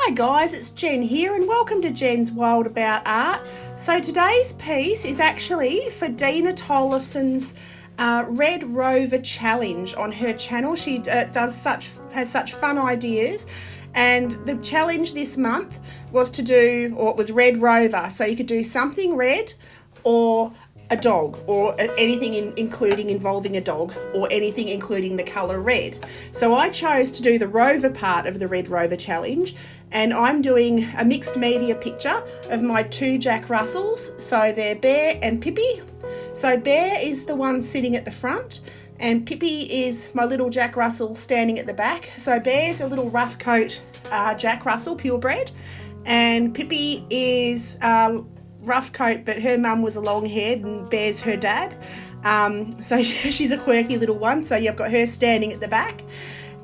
Hi guys, it's Jen here and welcome to Jen's Wild About Art. So today's piece is actually for Dena tollefson's Red Rover challenge on her channel. She has such fun ideas, and the challenge this month was to do, or it was Red Rover, so you could do something red or a dog, or anything including involving a dog, or anything including the colour red. So I chose to do the Rover part of the Red Rover challenge, and I'm doing a mixed media picture of my two Jack Russells. So they're Bear and Pippy. So Bear is the one sitting at the front, and Pippy is my little Jack Russell standing at the back. So Bear's a little rough coat Jack Russell, purebred, and Pippy is rough coat, but her mum was a long haired and Bear's her dad. So she's a quirky little one. So you've got her standing at the back.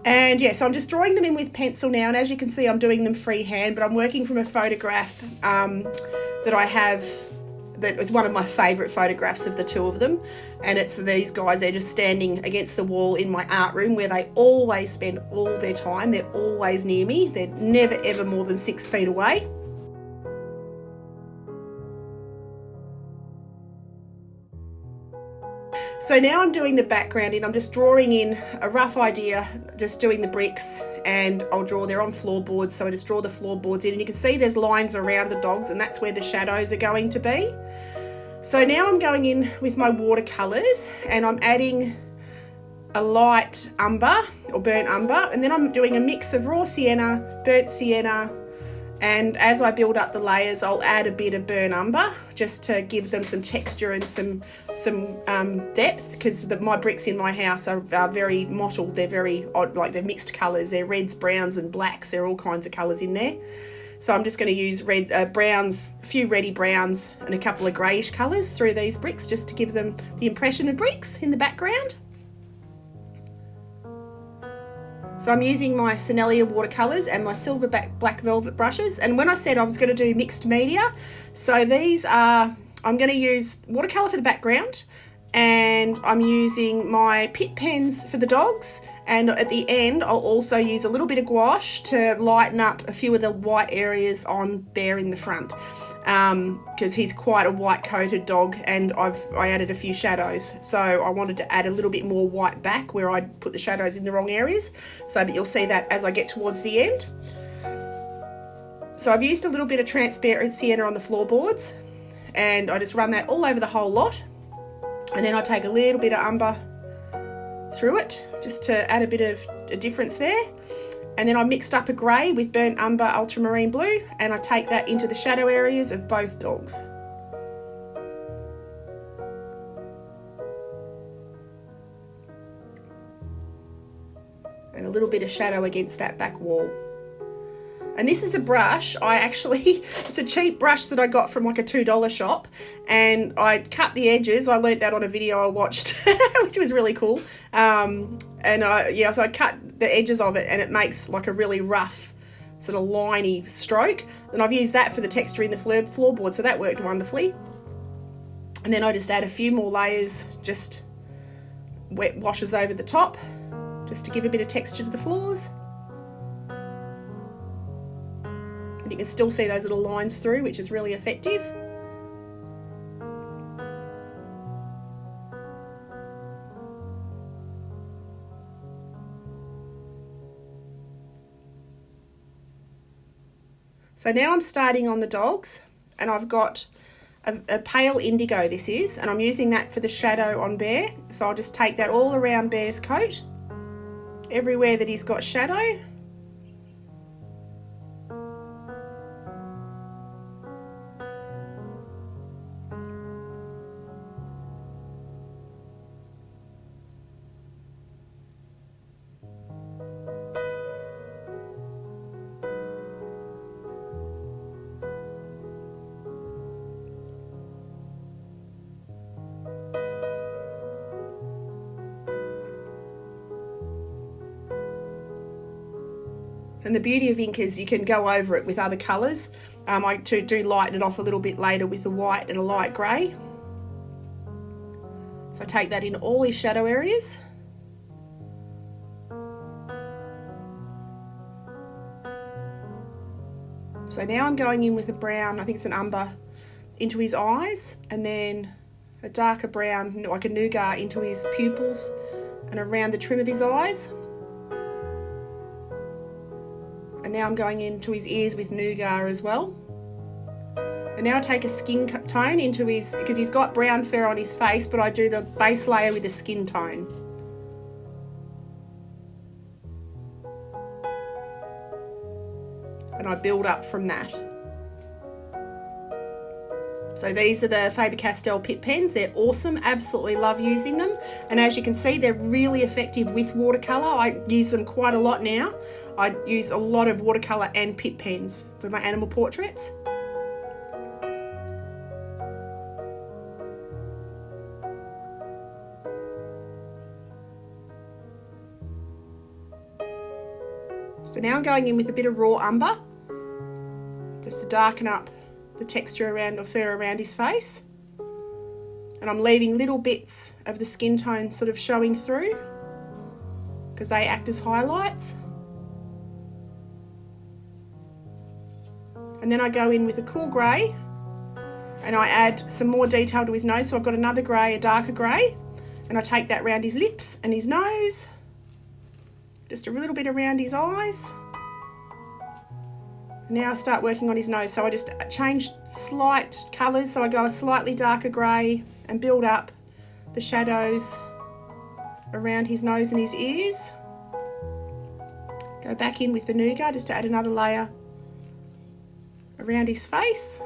And yeah, so I'm just drawing them in with pencil now. And as you can see, I'm doing them freehand, but I'm working from a photograph that I have that is one of my favourite photographs of the two of them. And it's these guys, they're just standing against the wall in my art room where they always spend all their time. They're always near me. They're never ever more than 6 feet away. So now I'm doing the background in. I'm just drawing in a rough idea, just doing the bricks, and they're on floorboards, so I just draw the floorboards in, and you can see there's lines around the dogs, and that's where the shadows are going to be. So now I'm going in with my watercolours, and I'm adding a light umber or burnt umber, and then I'm doing a mix of raw sienna, burnt sienna, and as I build up the layers, I'll add a bit of burnt umber just to give them some texture and some depth, because my bricks in my house are very mottled. They're very odd, like they're mixed colours. They're reds, browns and blacks. There are all kinds of colours in there. So I'm just going to use browns, a few reddy browns and a couple of greyish colours through these bricks just to give them the impression of bricks in the background. So I'm using my Sennelier watercolours and my Silverback Black Velvet brushes. And when I said I was going to do mixed media, so these are, I'm going to use watercolour for the background, and I'm using my Pitt pens for the dogs. And at the end, I'll also use a little bit of gouache to lighten up a few of the white areas on Bear in the front. Because he's quite a white coated dog, and I added a few shadows, so I wanted to add a little bit more white back where I put the shadows in the wrong areas, but you'll see that as I get towards the end. So I've used a little bit of transparent sienna on the floorboards, and I just run that all over the whole lot, and then I take a little bit of umber through it just to add a bit of a difference there. And then I mixed up a grey with burnt umber, ultramarine blue, and I take that into the shadow areas of both dogs. And a little bit of shadow against that back wall. And this is a brush, it's a cheap brush that I got from like a $2 shop, and I cut the edges. I learnt that on a video I watched, which was really cool. So I cut the edges of it, and it makes like a really rough sort of liney stroke. And I've used that for the texture in the floorboard, so that worked wonderfully. And then I just add a few more layers, just wet washes over the top, just to give a bit of texture to the floors. You can still see those little lines through, which is really effective. So now I'm starting on the dogs, and I've got a pale indigo this is, and I'm using that for the shadow on Bear. So I'll just take that all around Bear's coat, everywhere that he's got shadow. And the beauty of ink is you can go over it with other colours. I do lighten it off a little bit later with a white and a light grey. So I take that in all these shadow areas. So now I'm going in with a brown, I think it's an umber, into his eyes, and then a darker brown, like a nougat, into his pupils and around the trim of his eyes. And now I'm going into his ears with nougat as well. And now I take a skin tone into his, because he's got brown fur on his face, but I do the base layer with a skin tone. And I build up from that. So these are the Faber-Castell Pitt pens. They're awesome, absolutely love using them. And as you can see, they're really effective with watercolour. I use them quite a lot now. I use a lot of watercolour and Pitt pens for my animal portraits. So now I'm going in with a bit of raw umber, just to darken up the texture around the fur around his face. And I'm leaving little bits of the skin tone sort of showing through, because they act as highlights. And then I go in with a cool grey, and I add some more detail to his nose. So I've got another grey, a darker grey, and I take that around his lips and his nose, just a little bit around his eyes. Now I start working on his nose, so I just change slight colours, so I go a slightly darker grey and build up the shadows around his nose and his ears. Go back in with the nougat just to add another layer around his face.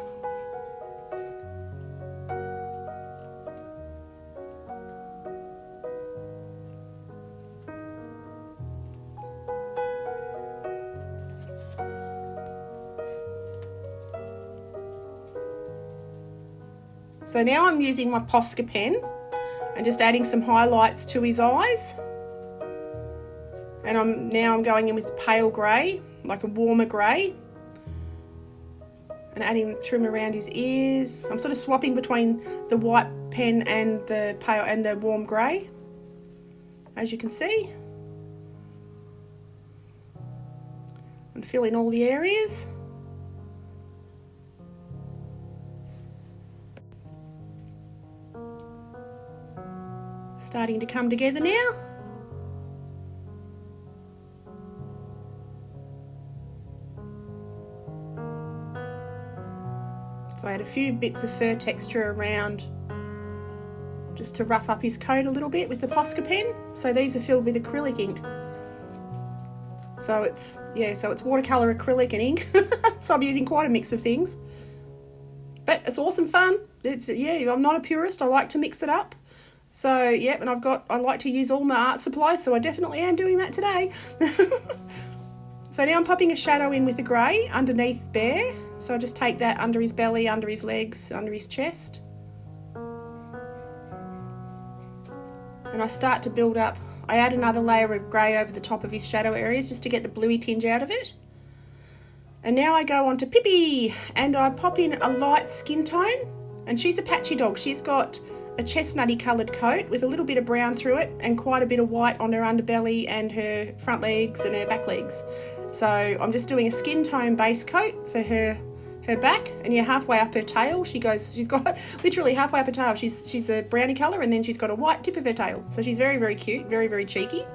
So now I'm using my Posca pen and just adding some highlights to his eyes. And I'm going in with a pale grey, like a warmer grey, and adding trim around his ears. I'm sort of swapping between the white pen and the pale and the warm grey, as you can see. And fill in all the areas. Starting to come together now. So I add a few bits of fur texture around just to rough up his coat a little bit with the Posca pen. So these are filled with acrylic ink. So it's watercolour, acrylic and ink. So I'm using quite a mix of things. But it's awesome fun. I'm not a purist, I like to mix it up. So, yeah, and I like to use all my art supplies, so I definitely am doing that today. So now I'm popping a shadow in with a grey underneath Bear. So I just take that under his belly, under his legs, under his chest. And I start to build up. I add another layer of grey over the top of his shadow areas just to get the bluey tinge out of it. And now I go on to Pippy, and I pop in a light skin tone. And she's a patchy dog. She's got a chestnutty coloured coat with a little bit of brown through it and quite a bit of white on her underbelly and her front legs and her back legs. So I'm just doing a skin tone base coat for her back, and you're halfway up her tail. She's got literally halfway up her tail. She's a browny colour, and then she's got a white tip of her tail. So she's very, very cute, very, very cheeky.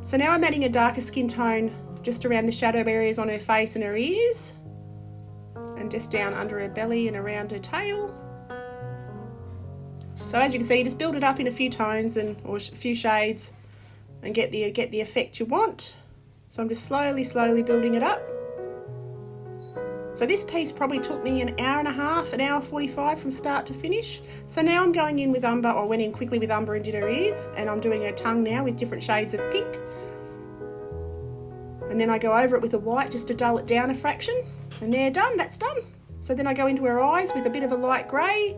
So now I'm adding a darker skin tone just around the shadow areas on her face and her ears, and just down under her belly and around her tail. So as you can see, you just build it up in a few tones or a few shades and get the effect you want. So I'm just slowly building it up. So this piece probably took me an hour and a half, an hour 45 from start to finish. So now I'm going in with umber. I went in quickly with umber and did her ears, and I'm doing her tongue now with different shades of pink. And then I go over it with a white just to dull it down a fraction. And they're done, that's done. So then I go into her eyes with a bit of a light grey,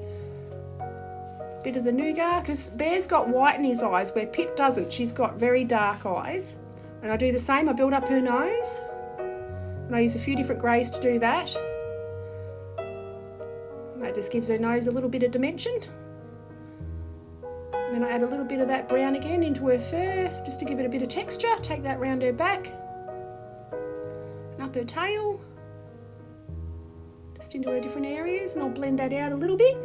bit of the nougat, because Bear's got white in his eyes where Pip doesn't. She's got very dark eyes. And I do the same, I build up her nose, and I use a few different greys to do that. And that just gives her nose a little bit of dimension. And then I add a little bit of that brown again into her fur, just to give it a bit of texture. Take that round her back, and up her tail. just into her different areas, and I'll blend that out a little bit.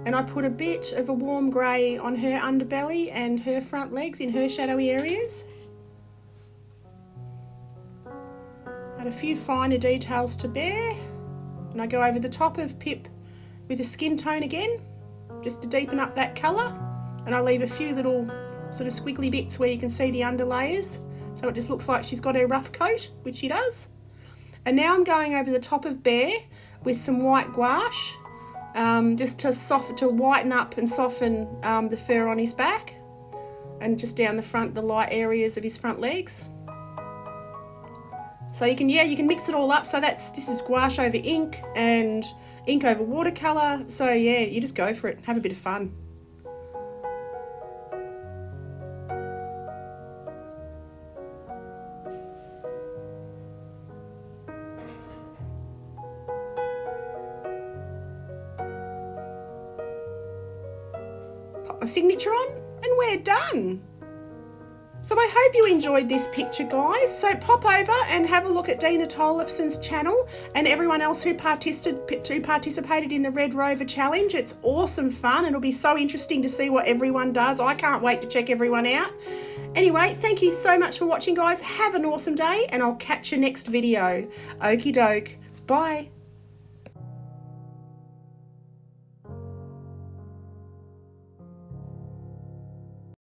And I put a bit of a warm grey on her underbelly and her front legs in her shadowy areas. Add a few finer details to Bear, and I go over the top of Pip with a skin tone again, just to deepen up that colour, and I leave a few little sort of squiggly bits where you can see the underlayers, so it just looks like she's got her rough coat, which she does. And now I'm going over the top of Bear with some white gouache, just to whiten up and soften the fur on his back, and just down the front, the light areas of his front legs. So you can mix it all up. So this is gouache over ink and ink over watercolour. So yeah, you just go for it. Have a bit of fun. Pop my signature on and we're done. So I hope you enjoyed this picture, guys. So pop over and have a look at Dena Tollefson's channel and everyone else who participated in the Red Rover Challenge. It's awesome fun and it'll be so interesting to see what everyone does. I can't wait to check everyone out. Anyway, thank you so much for watching, guys. Have an awesome day and I'll catch you next video. Okie doke. Bye.